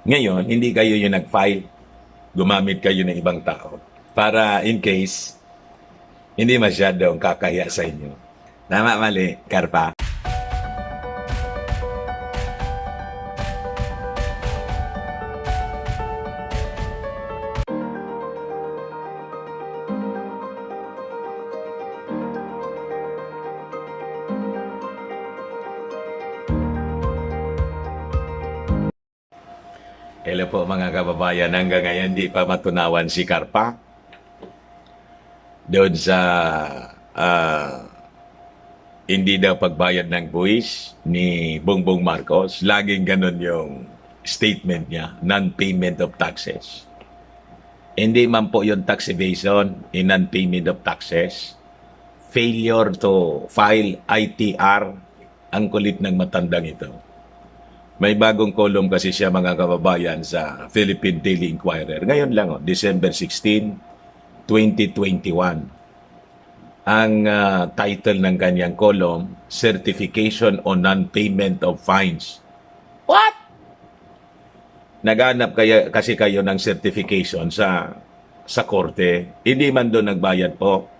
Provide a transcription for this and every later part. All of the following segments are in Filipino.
Ngayon, hindi kayo yung nag-file. Gumamit kayo ng ibang tao. Para in case, hindi masyadong kakahiya sa inyo. Tama, mali, Karpa. Hello po mga kababayan, hanggang ngayon di pa matunawan si Karpa doon sa hindi daw pagbayad ng buwis ni Bongbong Marcos. Laging ganun yung statement niya, non-payment of taxes. Hindi man po yung tax evasion, in non-payment of taxes. Failure to file ITR, ang kulit ng matandang ito. May bagong kolum kasi siya mga kababayan sa Philippine Daily Inquirer. Ngayon lang, December 16, 2021. Ang title ng kanyang kolum, Certification on Non-Payment of Fines. What? Naghanap kasi kayo ng certification sa korte. Hindi man doon nagbayad po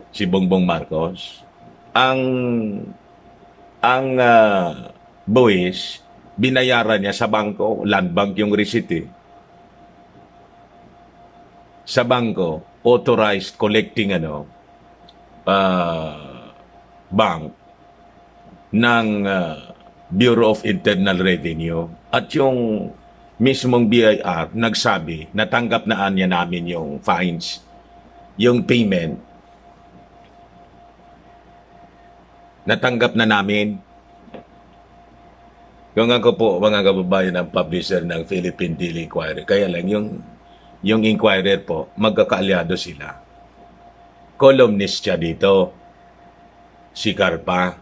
si Bongbong Marcos. Ang buwis, binayaran niya sa bangko, land bank yung receipt eh. Sa bangko, authorized collecting bank ng Bureau of Internal Revenue. At yung mismong BIR nagsabi, natanggap na niya namin yung fines, yung payment. Natanggap na namin. Kung ako po, mga kababayan, ang publisher ng Philippine Daily Inquirer, kaya lang yung Inquirer po, magkakaalyado sila. Columnist siya dito, si Karpa,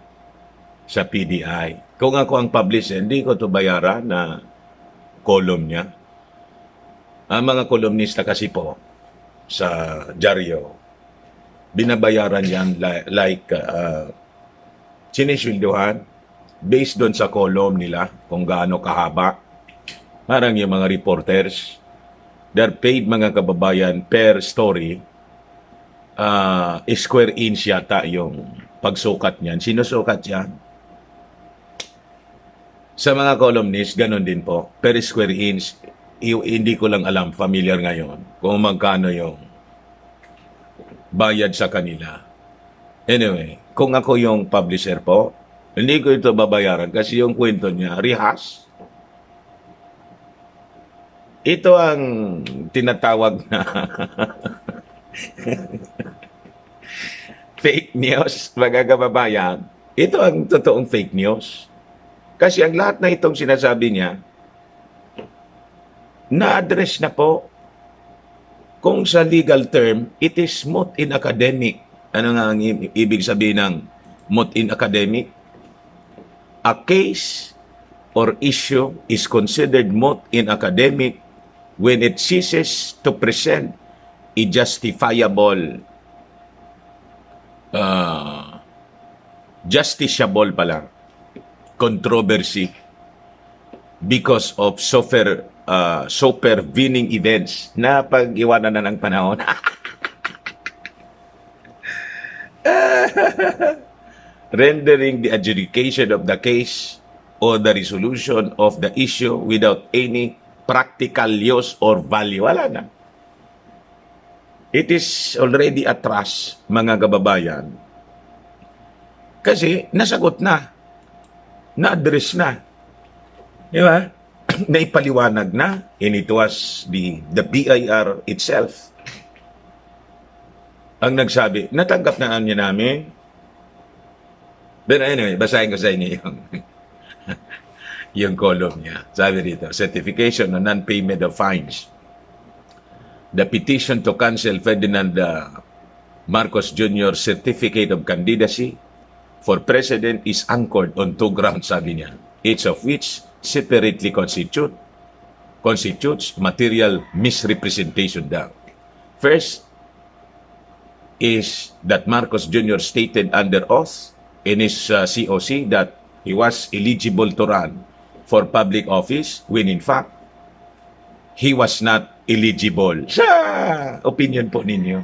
sa PDI. Kung ako ang publisher, hindi ko to bayaran na column niya. Ang mga kolumnista kasi po, sa dyaryo, binabayaran yan sinisweldohan, based doon sa column nila, kung gaano kahaba. Parang yung mga reporters, they're paid mga kababayan per story, square inch yata yung pagsukat niyan. Sinusukat yan. Sa mga columnists, ganun din po. Per square inch, hindi ko lang alam, familiar ngayon, kung magkano yung bayad sa kanila. Anyway, kung ako yung publisher po, hindi ko ito babayaran kasi yung kwento niya, rehas. Ito ang tinatawag na fake news, mga kababayan. Ito ang totoong fake news. Kasi ang lahat na itong sinasabi niya, na-address na po. Kung sa legal term, it is moot in academic. Ano nga ang ibig sabihin ng moot in academic? A case or issue is considered moot in academic when it ceases to present a justifiable, justiciable pala, controversy because of supervening events na pag-iwanan na ng panahon. Rendering the adjudication of the case or the resolution of the issue without any practical use or value. Wala na. It is already a trust, mga kababayan. Kasi nasagot na. Na-address na. Di ba? Naipaliwanag na. And it was the BIR itself ang nagsabi, natanggap na niya namin. But anyway, basahin ko sa inyo yung column niya. Sabi dito, Certification on Non-Payment of Fines. The petition to cancel Ferdinand Marcos Jr. Certificate of Candidacy for President is anchored on two grounds, sabi niya, each of which separately constitutes material misrepresentation daw. First is that Marcos Jr. stated under oath in his COC that he was eligible to run for public office when in fact he was not eligible. Sa opinion po ninyo,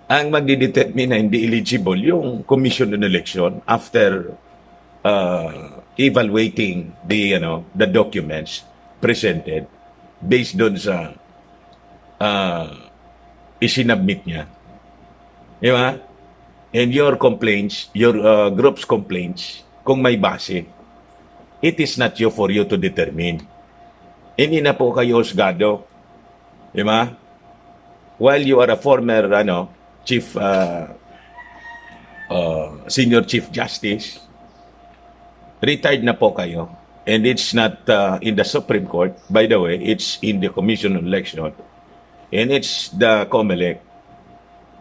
ang magdidetermine na hindi eligible yung Commission on Election after evaluating the documents presented based doon sa isinabmit niya. Di ba? And your complaints, your group's complaints, kung may base, it is not you for you to determine. Hindi na po kayo husgado. Di ba? While you are a former chief senior chief justice, retired na po kayo. And it's not in the Supreme Court. By the way, it's in the Commission on Election. And it's the COMELEC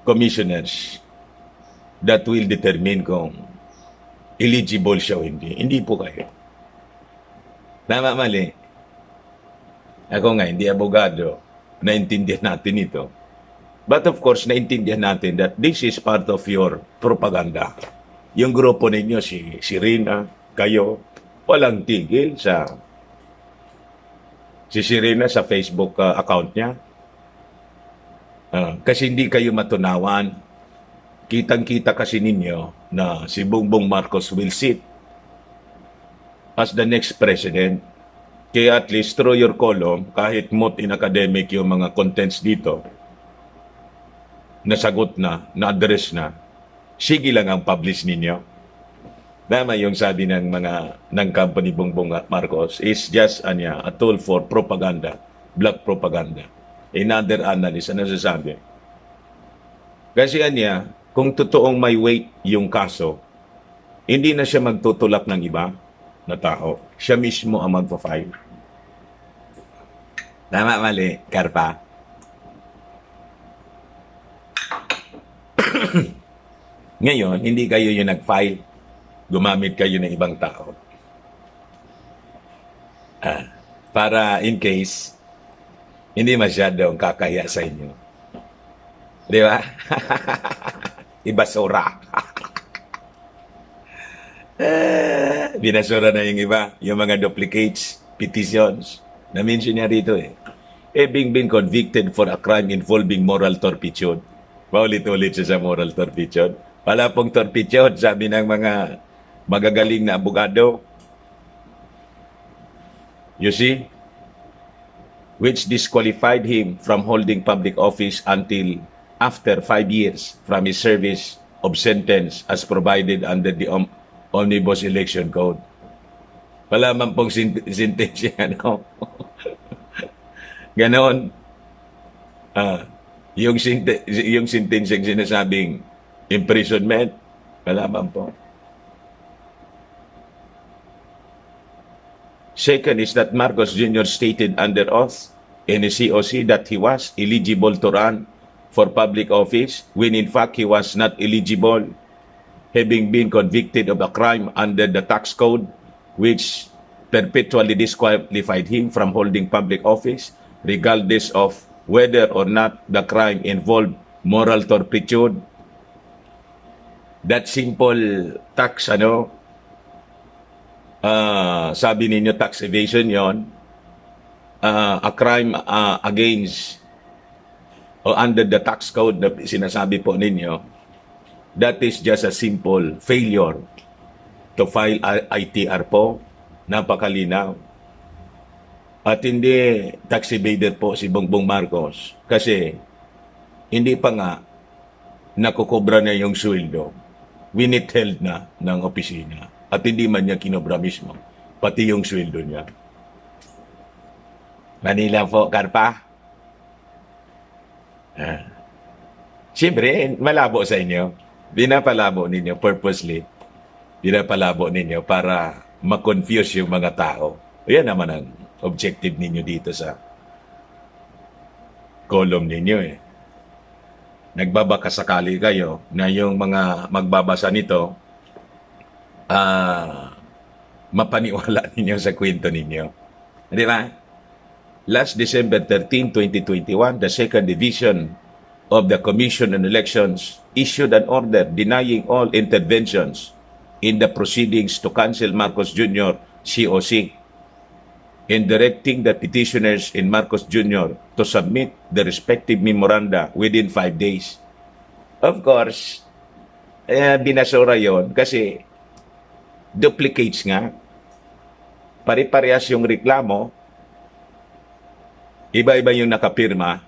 commissioners that will determine kung eligible siya o hindi. Hindi po kayo. Tama, mali. Ako nga, hindi abogado. Naintindihan natin ito. But of course, naintindihan natin that this is part of your propaganda. Yung grupo ninyo, si Rina, kayo, walang tigil sa si Rina sa Facebook account niya. Kasi hindi kayo matunawan. Kitang-kita kasi ninyo na si Bongbong Marcos will sit as the next president. Kaya at least through your column, kahit mot in academic yung mga contents dito, nasagot na, na-address na, sige lang ang publish ninyo. Tama yung sabi ng company Bongbong Marcos is just a tool for propaganda, black propaganda. Another analyst, ano sasabi? Kasi kung totoong may weight yung kaso, hindi na siya magtutulak ng iba na tao. Siya mismo ang magpa-file. Tama, mali, Karpa? Ngayon, hindi kayo yung nag-file. Gumamit kayo ng ibang tao. Para in case, hindi masyadong kakaya sa inyo. Di ba? Ibasura. Binasura na yung iba. Yung mga duplicates, petitions. Na-mention niya rito being convicted for a crime involving moral turpitude. Paulit-ulit siya sa moral turpitude. Wala pong turpitude, sabi ng mga magagaling na abogado. You see? Which disqualified him from holding public office until after 5 years from his service of sentence as provided under the Omnibus Election Code. Wala man pong sentensya, Ganon. Yung sentensyang sinasabing imprisonment, wala man po. Second is that Marcos Jr. stated under oath in the COC that he was eligible to run for public office when in fact he was not eligible, having been convicted of a crime under the tax code which perpetually disqualified him from holding public office regardless of whether or not the crime involved moral turpitude. That simple tax, sabi ninyo tax evasion yon, a crime against or under the tax code na sinasabi po ninyo, that is just a simple failure to file ITR po. Napakalinaw. At hindi tax evader po si Bongbong Marcos kasi hindi pa nga nakukobra na yung sweldo. Winitheld na ng opisina. At hindi man niya kinobra mismo. Pati yung sweldo niya. Manila po, Karpa. Siyempre, malabo sa inyo. Pinapalabo ninyo purposely. Pinapalabo ninyo para ma-confuse yung mga tao. Yan naman ang objective ninyo dito sa column ninyo Nagbabakasakali kayo na yung mga magbabasa nito mapaniwala ninyo sa kwento ninyo. Di ba? Last December 13, 2021, the Second Division of the Commission on Elections issued an order denying all interventions in the proceedings to cancel Marcos Jr. COC. in directing the petitioners and Marcos Jr. to submit the respective memoranda within 5 days. Of course, binasura yon kasi duplicates nga. Pare-parehas yung reklamo, iba-iba yung nakapirma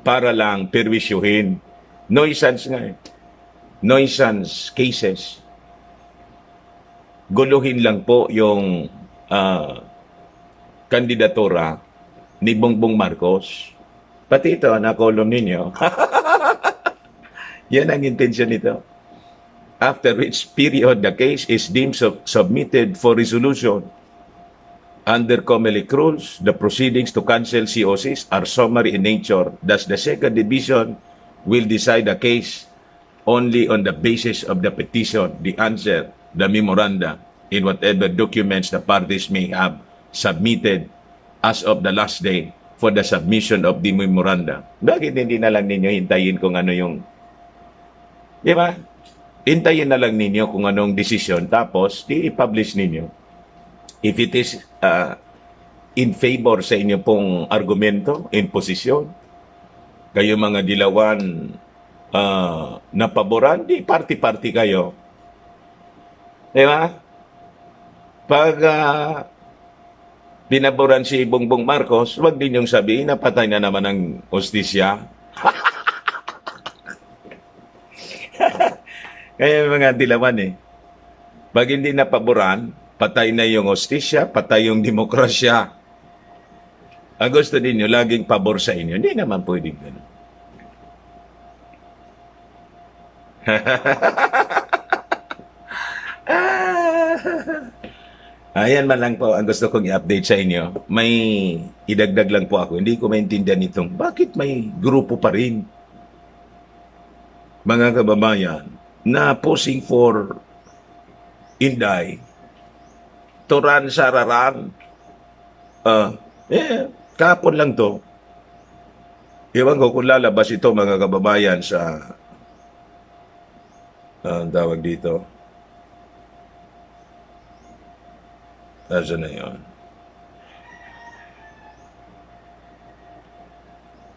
para lang perwisyuhin. Nuisance nga eh. Nuisance cases. Guluhin lang po yung kandidatura ni Bongbong Marcos. Pati ito, na-column ninyo. Yan ang intensyon nito. After which period the case is deemed submitted for resolution. Under COMELEC rules, the proceedings to cancel COCs are summary in nature. Thus, the second division will decide the case only on the basis of the petition, the answer, the memoranda, in whatever documents the parties may have submitted as of the last day for the submission of the memoranda. Bakit hindi na lang ninyo hintayin kung ano yung... Di ba? Hintayin na lang ninyo kung anong desisyon, tapos i-publish ninyo. If it is in favor sa inyo pong argumento, in posisyon, kayo mga dilawan na paboran, di party-party kayo. Di ba? Pag binaboran si Bongbong Marcos, wag din yung sabihin na patay na naman ang hostisya. Kaya mga dilawan eh. Pag hindi napaboran, patay na yung hostisya, patay yung demokrasya. Ang gusto ninyo, laging pabor sa inyo. Hindi naman pwedeng gano'n. Ayan man lang po ang gusto kong i-update sa inyo. May idagdag lang po ako. Hindi ko maintindihan itong bakit may grupo pa rin, mga kababayan, na posing for Inday, Turan Sararan. Kahapon lang to. Iwan ko kung lalabas ito, mga kababayan, sa tawag dito. Nasaan na yun?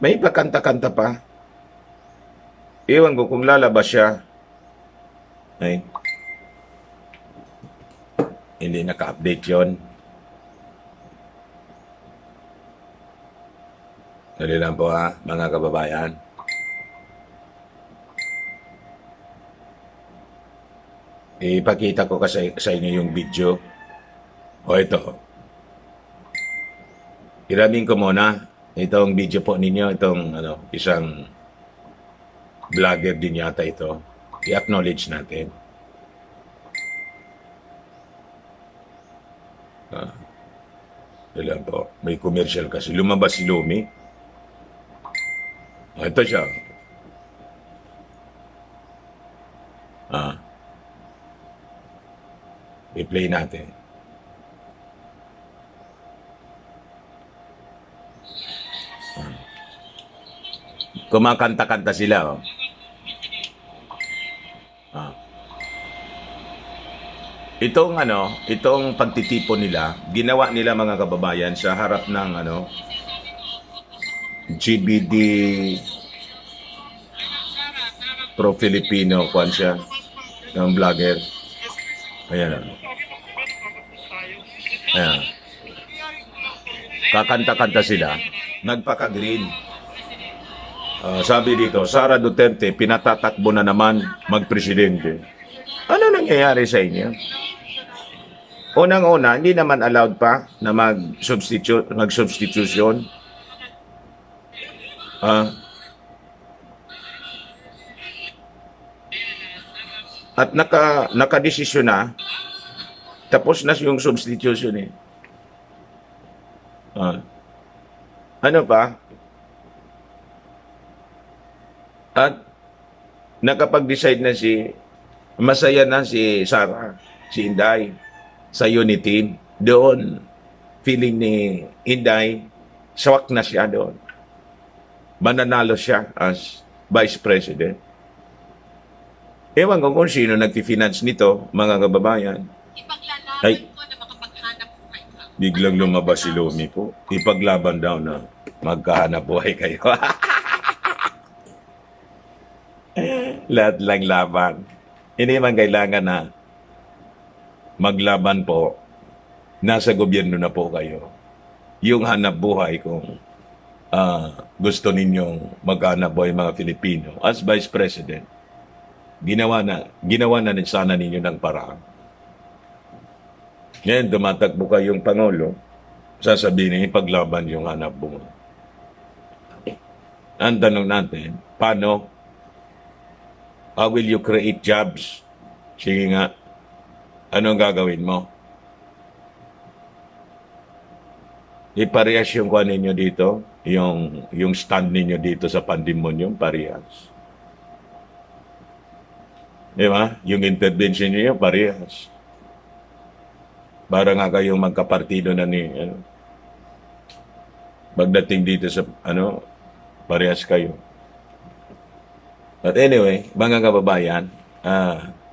May pakanta-kanta pa. Iwan ko kung lalabas siya. Ay. Hindi naka-update yun. Dali lang po mga kababayan. Ipakita ko kasi sa inyo yung video. O ito. Iramin ko muna itong video po ninyo, itong isang vlogger din yata ito. I-acknowledge natin. Ilan po. May commercial kasi. Lumabas si Lumi. Ito siya. I-play natin. Kumakanta-kanta sila. Itong pagtitipon nila, ginawa nila mga kababayan sa harap ng GBD pro-Filipino kwan siya, ng vlogger. Ayan. Ayan. Kakanta-kanta sila, nagpaka-green. Sabi dito, Sara Duterte, pinatatakbo na naman magpresidente. Ano nangyayari sa inyo? Unang-una, hindi naman allowed pa na mag-substitution. At naka-desisyon na, tapos na yung substitution eh. Ano pa? At nakapag-decide na masaya na si Sara, si Inday, sa unity. Doon, feeling ni Inday, sawak na siya doon. Mananalo siya as Vice President. Ewan ko kung sino nag-finance nito, mga kababayan. Ipaglalaban ko na makapaghanap buhay ka. Biglang lumabas si Lumi po. Ipaglaban daw na magkahanap buhay kayo. Lahat lang laban. Hindi man kailangan na maglaban po. Nasa gobyerno na po kayo. Yung hanap buhay kung gusto ninyong maghanap buhay mga Filipino as Vice President, ginawa na rin sana ninyo ng paraan. Ngayon, tumatakbo kayong Pangulo, sasabihin niya, ipaglaban yung hanap buhay. Ang tanong natin, paano? How will you create jobs? Sige nga, anong gagawin mo? Iparehas yung kuha ninyo dito, yung stand ninyo dito sa pandemonyum, parehas. Di ba? Yung intervention niyo, parehas. Para nga kayong magkapartido na ni, pagdating dito sa, parehas kayo. But anyway, mga kababayan,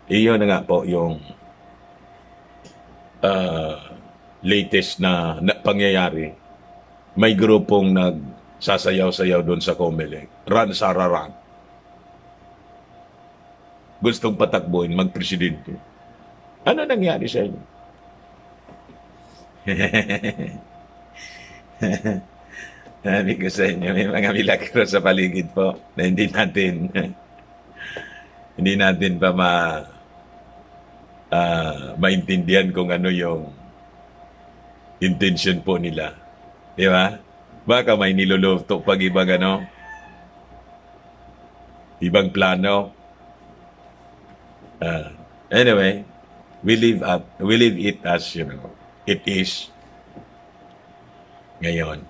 iyon na nga po yung latest na pangyayari. May grupong nagsasayaw-sayaw doon sa Comelec. Run, Sara, run. Gustong patakbuhin, magpresidente. Ano nangyari sa inyo? Sabi ko sa inyo, may mga milagro sa paligid po na hindi natin pa maintindihan kung ano yung intention po nila. Di ba? Baka may niluluto pag ibang plano. Anyway, we leave it as, it is ngayon.